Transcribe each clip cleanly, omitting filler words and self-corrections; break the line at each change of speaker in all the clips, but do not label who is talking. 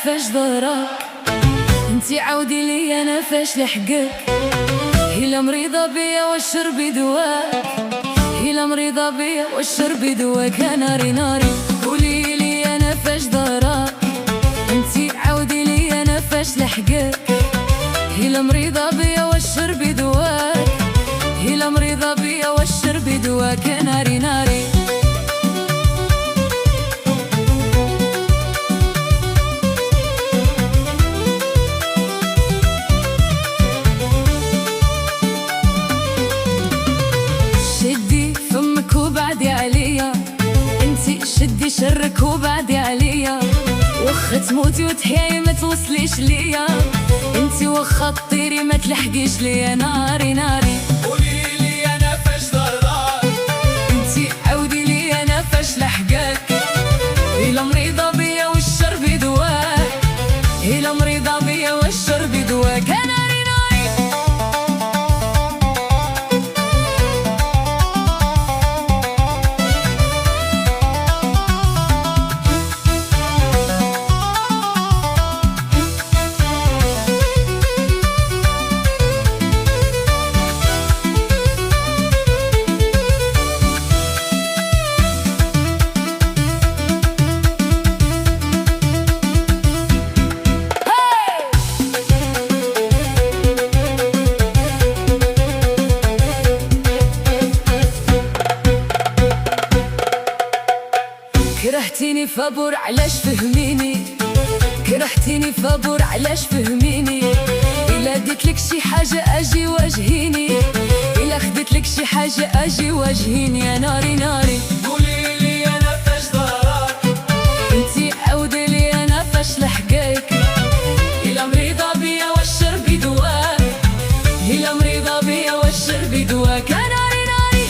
فاش ضهرك انتي عاودي لي انا فاش لحقك. هي مريضة بيا والشرب دواك، هي مريضة بيا والشرب دواك. ناري ناري قولي لي انا فاش ضهرك انتي عاودي لي انا فاش لحقك. هي مريضة بيا والشرب دواك، هي مريضة بيا والشرب دواك. ناري ناري شدي شرك وبعدي عليا، وخا تموتي وتحياي ما توصليش ليا، انتي وخا تطيري ما تلحقيش ليا. ناري ناري
قولي لي انا فاش ضرك
انتي عاودي لي انا فاش لحقك. هي مريضة بيا والشرب دواك، هي مريضة بيا والشرب دواك. ناري ناري كرهتيني فابور علاش فهميني، كرهتيني فابور علاش فهميني. إلا ديتلك شي حاجة أجي واجهيني، إلا خديتلك شي حاجة أجي واجهيني. يا ناري ناري
قولي لي انا فاش ضرك
انتي عاودي لي أنا فاش لحقك. إلا مريضة بيا والشرب دواك، إلا مريضة بيا والشرب دواك. ناري ناري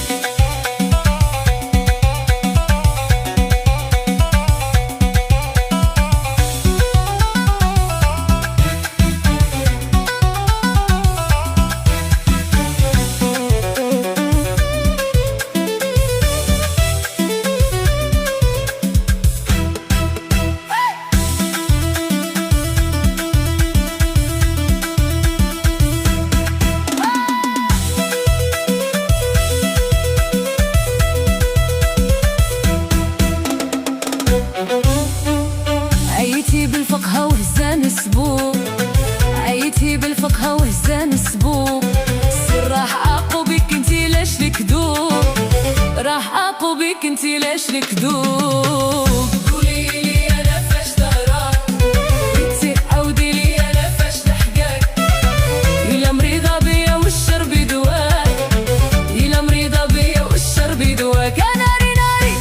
عيتي بالفقهة وهزان السبوق، عيتي بالفقهة وهزان السبوق. سر راح اعقبك انتي لاش لكذوب، راح اعقبك انتي لاش لكذوب.
قولي لي انا فاش ضرك
انتي عاودي لي انا فاش لحقك. هي مريضة بيا والشرب دواك، هي مريضة بيا والشرب دواك. ناري ناري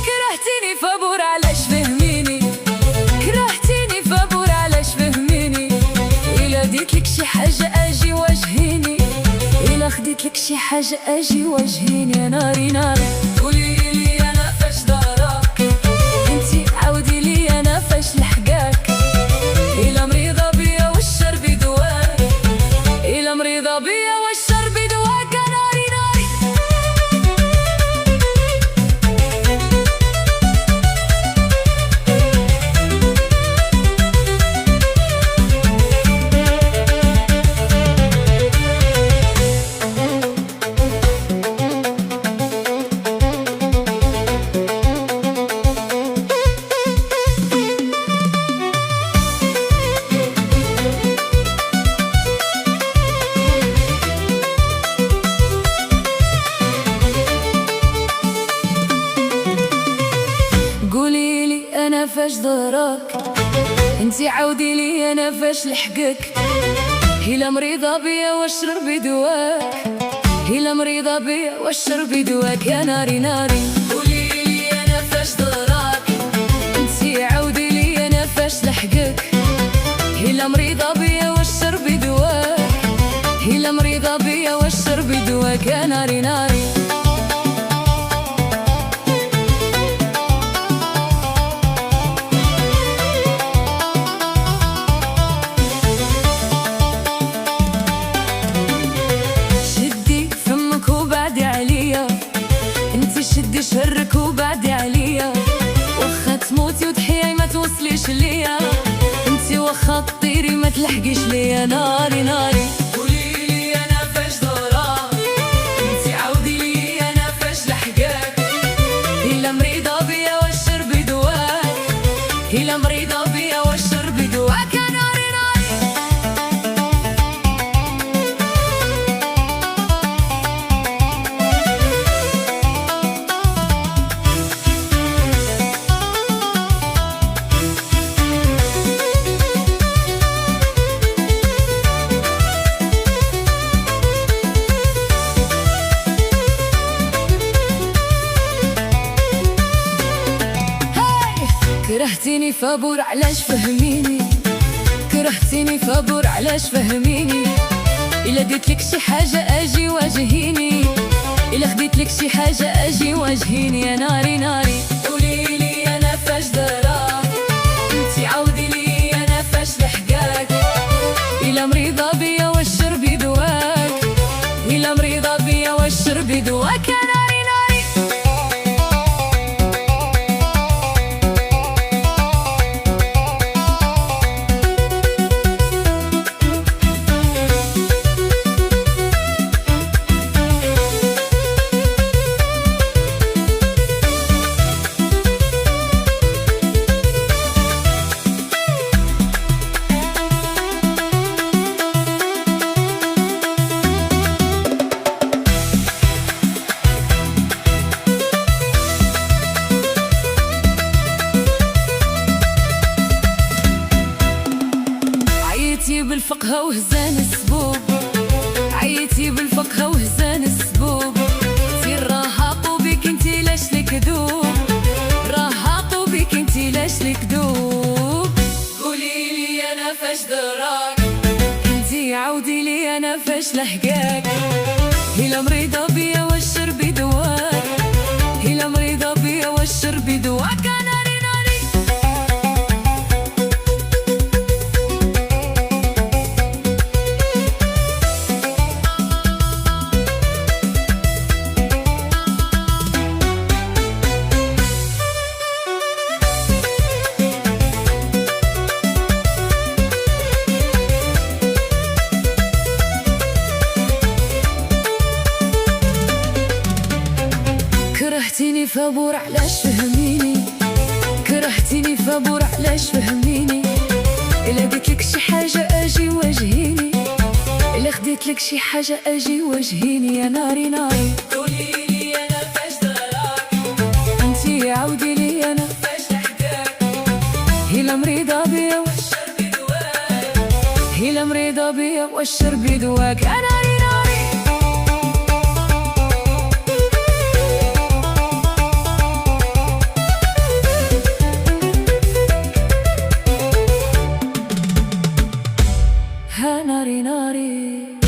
كرهتيني فابور علاش فهميني، كرهتيني فابور علاش فهميني. إلا ديتلك شي حاجة أجي واجهيني، إلا خديتلك شي حاجة أجي واجهيني. يا ناري ناري
قولي لي انا فاش ضرك
انتي عاودي لي أنا فاش لحقك. إلا مريضة بيا والشرب دواك، إلا مريضة بيا والشرب دواك. ناري ناري قولي لي انا فاش ضراك، انتي عاودي لي انا فاش لحقك. هلا مريضة بيا واشربي دواك، هلا مريضة بيا واشربي دواك. يا ناري ناري
قولي لي أنا فاش ضراك،
انتي عاودي لي انا فاش لحقك. هلا مريضة بيا واشربي دواك، هلا مريضة بيا واشربي دواك. يا ناري ناري شدي فمك وبعدي عليا، انتي شدي شهرك وبعدي عليا. وخا تموتي وتحياي ما توصليش ليا، انتي وخا تطيري ما تلحقيش ليا. ناري ناري
قولي لي أنا فاش ضراك، أنتي عاودي لي أنا فاش لحقاك.
هلا مريضة بيا واشربي دواك، هلا مريضة بيا واشربي دواك. يا ناري ناري كرهتيني فابور علاش فهميني، كرهتيني فابور علاش فهميني. إلا ديتلك شي حاجة أجي واجهيني، إلا خديتلك شي حاجة أجي واجهيني. يا ناري ناري
قولي لي أنا فاش ضراك،
انتي عاودي لي أنا فاش لحقاك. إلا مريضة بيا واشربي دواك، إلا مريضة بيا واشربي دواك. يا ناري ناري عيتي بالفقهة وهزان السبوب، عيتي بالفقهة وهزان السبوب. سير راهقوا بيك انتي لاش لك ذوب، راهقوا بيك انتي لاش لك ذوب.
قولي لي أنا فاش ضراك،
انتي عاودي لي انا فاش لحقاك. هلا مريضة بيا واشربي دواك، هلا مريضة بيا واشربي دواك. يا ناري ناري كرهتيني فابور علاش فهميني، كرهتيني فابور علاش فهميني. إلا قلتلك شي حاجة أجي واجهيني، إلا خديتلك شي حاجة أجي واجهيني. يا ناري ناري
قولي لي أنا فاش ضراك،
انتي عاودي لي أنا
فاش لحقاك.
هلا مريضة بيا
واشربي دواك،
هلا مريضة بيا واشربي دواك. يا ناري ناري ها ناري ناري